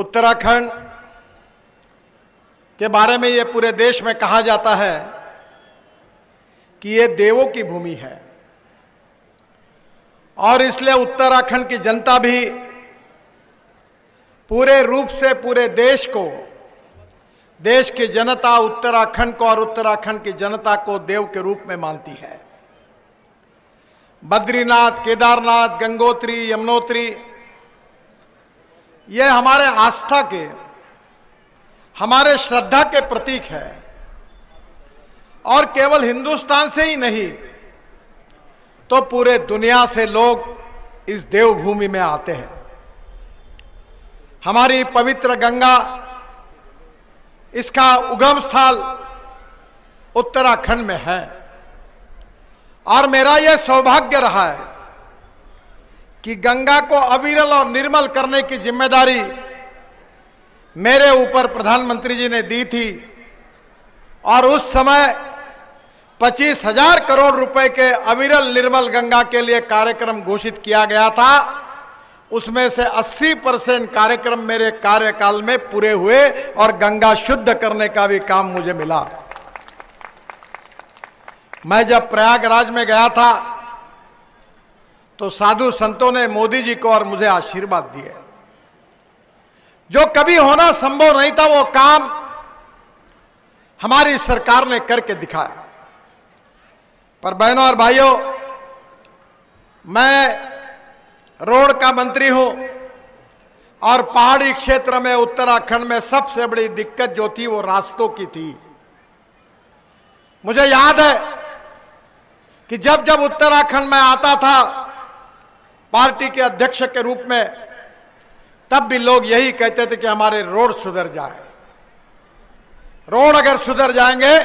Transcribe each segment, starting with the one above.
उत्तराखंड के बारे में ये पूरे देश में कहा जाता है कि ये देवों की भूमि है और इसलिए उत्तराखंड की जनता भी पूरे रूप से पूरे देश को, देश की जनता उत्तराखंड को और उत्तराखंड की जनता को देव के रूप में मानती है। बद्रीनाथ, केदारनाथ, गंगोत्री, यमुनोत्री ये हमारे आस्था के, हमारे श्रद्धा के प्रतीक है और केवल हिंदुस्तान से ही नहीं तो पूरे दुनिया से लोग इस देवभूमि में आते हैं। हमारी पवित्र गंगा, इसका उगम स्थल उत्तराखंड में है और मेरा यह सौभाग्य रहा है कि गंगा को अविरल और निर्मल करने की जिम्मेदारी मेरे ऊपर प्रधानमंत्री जी ने दी थी और उस समय 25,000 करोड़ रुपए के अविरल निर्मल गंगा के लिए कार्यक्रम घोषित किया गया था। उसमें से 80% कार्यक्रम मेरे कार्यकाल में पूरे हुए और गंगा शुद्ध करने का भी काम मुझे मिला। मैं जब प्रयागराज में गया था तो साधु संतों ने मोदी जी को और मुझे आशीर्वाद दिए। जो कभी होना संभव नहीं था वो काम हमारी सरकार ने करके दिखाया। पर बहनों और भाइयों, मैं रोड का मंत्री हूं और पहाड़ी क्षेत्र में उत्तराखंड में सबसे बड़ी दिक्कत जो थी वो रास्तों की थी। मुझे याद है कि जब जब उत्तराखंड में आता था पार्टी के अध्यक्ष के रूप में, तब भी लोग यही कहते थे कि हमारे रोड सुधर जाए। रोड अगर सुधर जाएंगे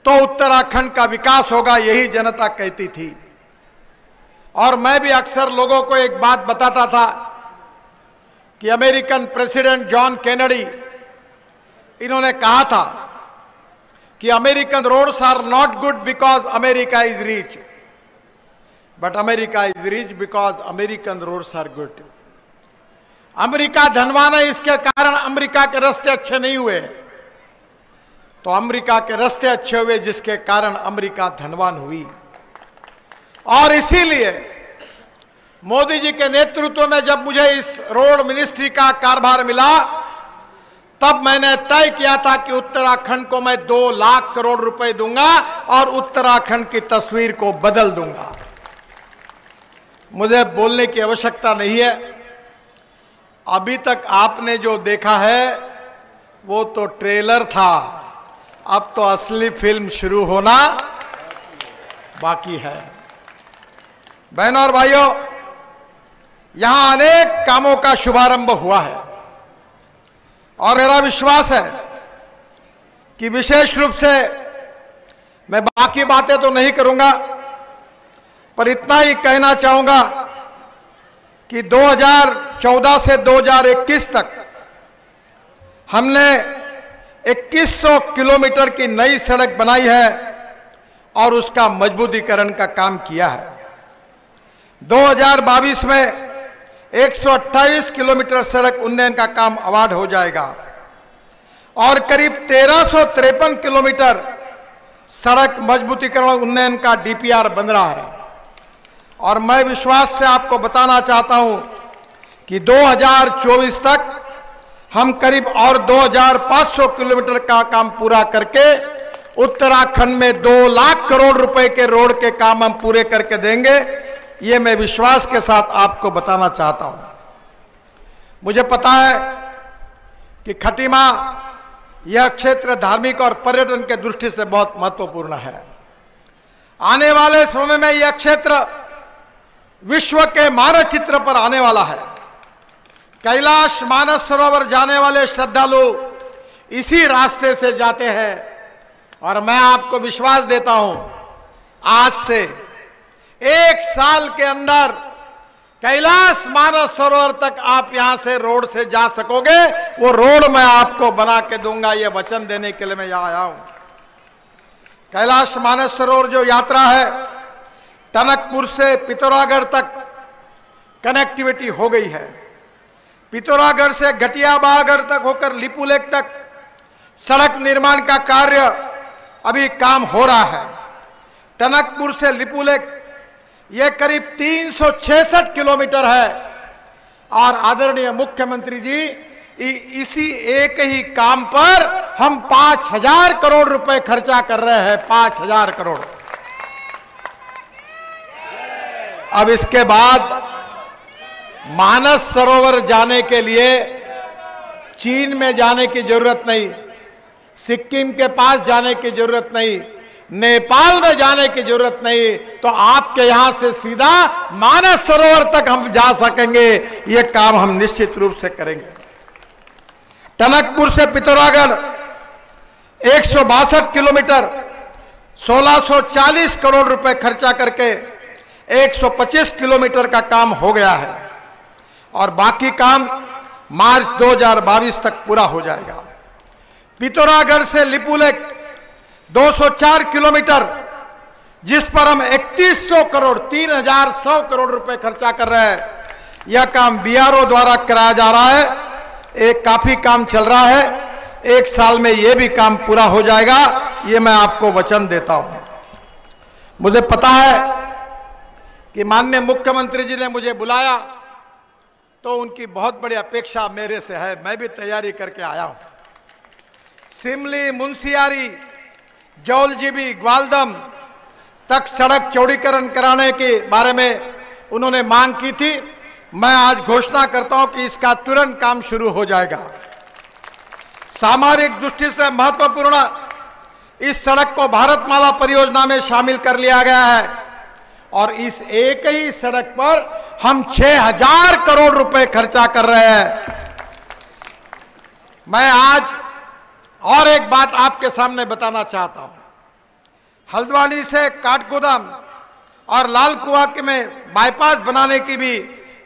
तो उत्तराखंड का विकास होगा, यही जनता कहती थी। और मैं भी अक्सर लोगों को एक बात बताता था कि अमेरिकन प्रेसिडेंट जॉन केनेडी, इन्होंने कहा था कि American roads are not good because America is rich, but America is rich because American roads are good. America धनवान है, इसके कारण अमेरिका के रास्ते अच्छे नहीं हुए, तो अमेरिका के रास्ते अच्छे हुए जिसके कारण अमेरिका धनवान हुई। और इसीलिए मोदी जी के नेतृत्व में जब मुझे इस रोड मिनिस्ट्री का कारभार मिला, तब मैंने तय किया था कि उत्तराखंड को मैं 2 लाख करोड़ रुपए दूंगा और उत्तराखंड की तस्वीर को बदल दूंगा। मुझे बोलने की आवश्यकता नहीं है। अभी तक आपने जो देखा है वो तो ट्रेलर था, अब तो असली फिल्म शुरू होना बाकी है। बहनों और भाइयों, यहां अनेक कामों का शुभारंभ हुआ है और मेरा विश्वास है कि विशेष रूप से मैं बाकी बातें तो नहीं करूंगा, पर इतना ही कहना चाहूंगा कि 2014 से 2021 तक हमने 2100 किलोमीटर की नई सड़क बनाई है और उसका मजबूतीकरण का काम किया है। 2022 में 128 किलोमीटर सड़क उन्नयन का काम अवार्ड हो जाएगा और करीब 1353 किलोमीटर सड़क मजबूतीकरण उन्नयन का डीपीआर बन रहा है। और मैं विश्वास से आपको बताना चाहता हूं कि 2024 तक हम करीब और 2500 किलोमीटर का काम पूरा करके उत्तराखंड में 2 लाख करोड़ रुपए के रोड के काम हम पूरे करके देंगे। ये मैं विश्वास के साथ आपको बताना चाहता हूं। मुझे पता है कि खटीमा यह क्षेत्र धार्मिक और पर्यटन के दृष्टि से बहुत महत्वपूर्ण है। आने वाले समय में यह क्षेत्र विश्व के मानचित्र पर आने वाला है। कैलाश मानस सरोवर जाने वाले श्रद्धालु इसी रास्ते से जाते हैं और मैं आपको विश्वास देता हूं, आज से 1 साल के अंदर कैलाश मानस सरोवर तक आप यहां से रोड से जा सकोगे। वो रोड मैं आपको बना के दूंगा, ये वचन देने के लिए मैं यहां आया हूं। कैलाश मानस सरोवर जो यात्रा है, टनकपुर से पिथौरागढ़ तक कनेक्टिविटी हो गई है। पिथौरागढ़ से घटियाबागढ़ तक होकर लिपुलेख तक सड़क निर्माण का कार्य अभी काम हो रहा है। टनकपुर से लिपुलेख यह करीब 366 किलोमीटर है। और आदरणीय मुख्यमंत्री जी, इसी एक ही काम पर हम 5,000 करोड़ रुपए खर्चा कर रहे हैं, 5,000 करोड़। अब इसके बाद मानस सरोवर जाने के लिए चीन में जाने की जरूरत नहीं, सिक्किम के पास जाने की जरूरत नहीं, नेपाल में जाने की जरूरत नहीं, तो आपके यहां से सीधा मानस सरोवर तक हम जा सकेंगे। यह काम हम निश्चित रूप से करेंगे। टनकपुर से पिथौरागढ़ 162 किलोमीटर 1640 करोड़ रुपए खर्चा करके 125 किलोमीटर का काम हो गया है और बाकी काम मार्च 2022 तक पूरा हो जाएगा। पिथौरागढ़ से लिपुलेख 204 किलोमीटर, जिस पर हम 3100 करोड़ 3100 करोड़ रुपए खर्चा कर रहे हैं, यह काम बीआरओ द्वारा कराया जा रहा है। एक काफी काम चल रहा है, 1 साल में यह भी काम पूरा हो जाएगा, ये मैं आपको वचन देता हूं। मुझे पता है कि माननीय मुख्यमंत्री जी ने मुझे बुलाया तो उनकी बहुत बड़ी अपेक्षा मेरे से है। मैं भी तैयारी करके आया हूं। सिमली, मुंशियारी, जौलजीबी, ग्वालदम तक सड़क चौड़ीकरण कराने के बारे में उन्होंने मांग की थी। मैं आज घोषणा करता हूं कि इसका तुरंत काम शुरू हो जाएगा। सामरिक दृष्टि से महत्वपूर्ण इस सड़क को भारतमाला परियोजना में शामिल कर लिया गया है और इस एक ही सड़क पर हम 6,000 करोड़ रुपए खर्चा कर रहे हैं। मैं आज और एक बात आपके सामने बताना चाहता हूं। हल्द्वानी से काठगोदाम और लाल कुआं में बाईपास बनाने की भी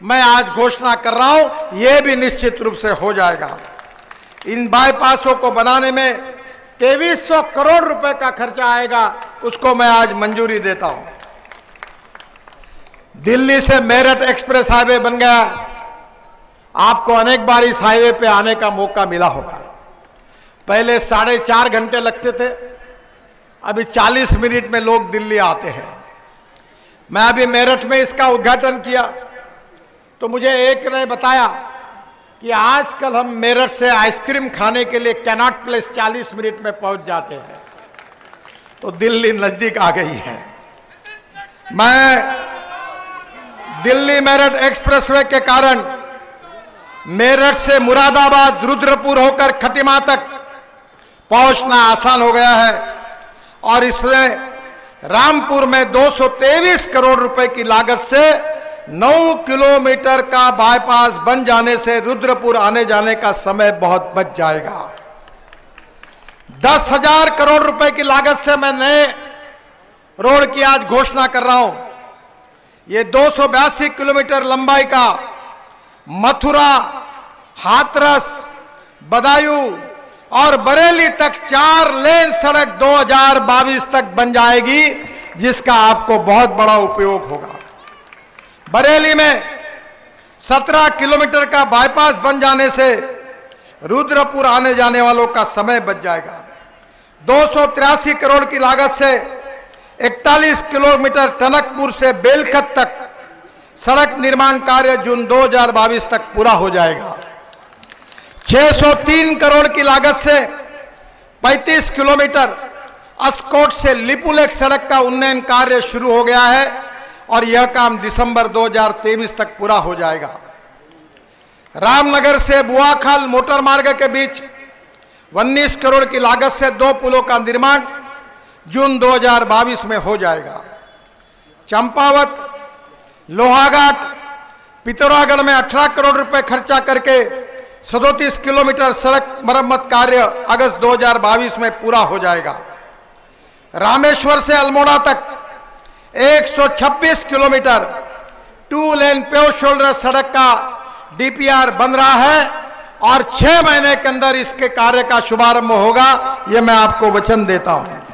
मैं आज घोषणा कर रहा हूं। यह भी निश्चित रूप से हो जाएगा। इन बाईपासों को बनाने में 2300 करोड़ रुपए का खर्चा आएगा, उसको मैं आज मंजूरी देता हूं। दिल्ली से मेरठ एक्सप्रेस हाईवे बन गया। आपको अनेक बार इस हाईवे पे आने का मौका मिला होगा। पहले 4.5 घंटे लगते थे, अभी 40 मिनट में लोग दिल्ली आते हैं। मैं अभी मेरठ में इसका उद्घाटन किया तो मुझे एक ने बताया कि आजकल हम मेरठ से आइसक्रीम खाने के लिए कैनॉट प्लेस 40 मिनट में पहुंच जाते हैं। तो दिल्ली नजदीक आ गई है। मैं दिल्ली मेरठ एक्सप्रेसवे के कारण मेरठ से मुरादाबाद, रुद्रपुर होकर खटिमा तक पहुंचना आसान हो गया है और इसमें रामपुर में 223 करोड़ रुपए की लागत से 9 किलोमीटर का बाईपास बन जाने से रुद्रपुर आने जाने का समय बहुत बच जाएगा। 10,000 करोड़ रुपए की लागत से मैं नए रोड की आज घोषणा कर रहा हूं। ये 282 किलोमीटर लंबाई का मथुरा, हाथरस, बदायूं और बरेली तक 4 लेन सड़क 2022 तक बन जाएगी, जिसका आपको बहुत बड़ा उपयोग होगा। बरेली में 17 किलोमीटर का बाईपास बन जाने से रुद्रपुर आने जाने वालों का समय बच जाएगा। 283 करोड़ की लागत से 41 किलोमीटर टनकपुर से बेलखत तक सड़क निर्माण कार्य जून 2022 तक पूरा हो जाएगा। 603 करोड़ की लागत से 35 किलोमीटर अस्कोट से लिपुलेख सड़क का उन्नयन कार्य शुरू हो गया है और यह काम दिसंबर 2023 तक पूरा हो जाएगा। रामनगर से बुआखाल मोटर मार्ग के बीच 19 करोड़ की लागत से 2 पुलों का निर्माण जून 2022 में हो जाएगा। चंपावत, लोहाघाट, पिथौरागढ़ में 18 करोड़ रुपए खर्चा करके 37 किलोमीटर सड़क मरम्मत कार्य अगस्त 2022 में पूरा हो जाएगा। रामेश्वर से अल्मोड़ा तक 126 किलोमीटर 2 लेन पेव शोल्डर सड़क का डीपीआर बन रहा है और 6 महीने के अंदर इसके कार्य का शुभारंभ होगा, यह मैं आपको वचन देता हूं।